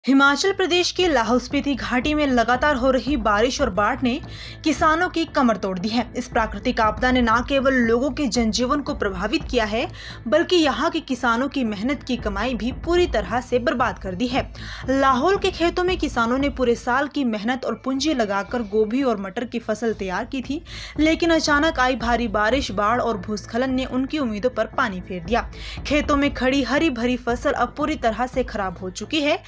हिमाचल प्रदेश के लाहौल स्पीति घाटी में लगातार हो रही बारिश और बाढ़ ने किसानों की कमर तोड़ दी है। इस प्राकृतिक आपदा ने न केवल लोगों के जनजीवन को प्रभावित किया है, बल्कि यहाँ के किसानों की मेहनत की कमाई भी पूरी तरह से बर्बाद कर दी है। लाहौल के खेतों में किसानों ने पूरे साल की मेहनत और पूंजी लगाकर गोभी और मटर की फसल तैयार की थी, लेकिन अचानक आई भारी बारिश, बाढ़ और भूस्खलन ने उनकी उम्मीदों पर पानी फेर दिया। खेतों में खड़ी हरी भरी फसल अब पूरी तरह से खराब हो चुकी है।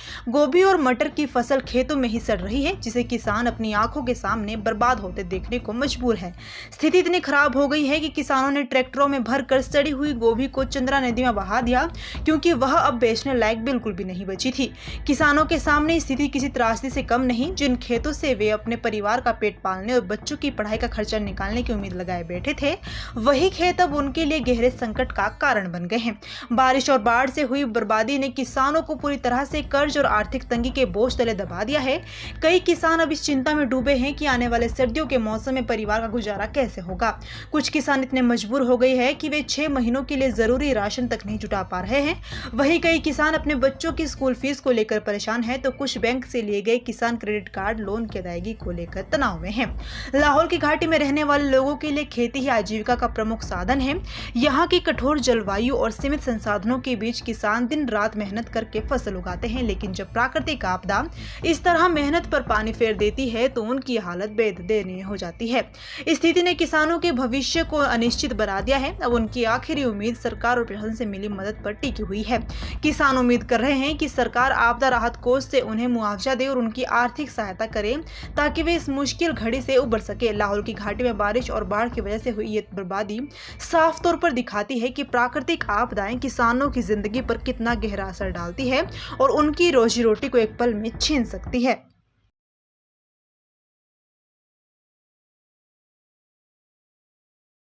गोभी और मटर की फसल खेतों में ही सड़ रही है, जिसे किसान अपनी आंखों के सामने बर्बाद होते देखने को मजबूर है। स्थिति इतनी खराब हो गई है कि किसानों ने ट्रैक्टरों में भरकर सड़ी हुई गोभी को चंद्रा नदी में बहा दिया, क्योंकि वह अब बेचने लायक बिल्कुल भी नहीं बची थी। किसानों के सामने स्थिति किसी त्रासदी से कम नहीं। जिन खेतों से वे अपने परिवार का पेट पालने और बच्चों की पढ़ाई का खर्चा निकालने की उम्मीद लगाए बैठे थे, वही खेत अब उनके लिए गहरे संकट का कारण बन गए हैं। बारिश और बाढ़ से हुई बर्बादी ने किसानों को पूरी तरह से कर्ज और आर्थिक तंगी के बोझ तले दबा दिया है। कई किसान अब इस चिंता में डूबे हैं कि आने वाले सर्दियों के मौसम में परिवार का गुजारा कैसे होगा। कुछ किसान इतने मजबूर हो गए हैं कि वे 6 महीनों के लिए जरूरी राशन तक नहीं जुटा पा रहे हैं। वहीं कई किसान अपने बच्चों की स्कूल फीस को लेकर परेशान हैं, तो कुछ बैंक से लिए गए किसान क्रेडिट कार्ड लोन की अदायगी को लेकर तनाव में हैं। लाहौल की घाटी में रहने वाले लोगों के लिए खेती ही आजीविका का प्रमुख साधन है। यहाँ की कठोर जलवायु और सीमित संसाधनों के बीच किसान दिन रात मेहनत करके फसल उगाते हैं, लेकिन जब प्राकृतिक आपदा इस तरह मेहनत पर पानी फेर देती है तो उनकी हालत बेदयनीय हो जाती है। इस स्थिति ने किसानों के भविष्य को अनिश्चित बना दिया है। अब उनकी आखिरी उम्मीद सरकार और प्रशासन से मिली मदद पर टिकी हुई है। किसान उम्मीद कर रहे हैं कि सरकार आपदा राहत कोष से उन्हें मुआवजा दे और उनकी आर्थिक सहायता करे, ताकि वे इस मुश्किल घड़ी से उबर सके। लाहौल की घाटी में बारिश और बाढ़ की वजह से हुई ये बर्बादी साफ तौर पर दिखाती है कि प्राकृतिक आपदाएं किसानों की जिंदगी पर कितना गहरा असर डालती है और उनकी रोजी रोटी को एक पल में छीन सकती है।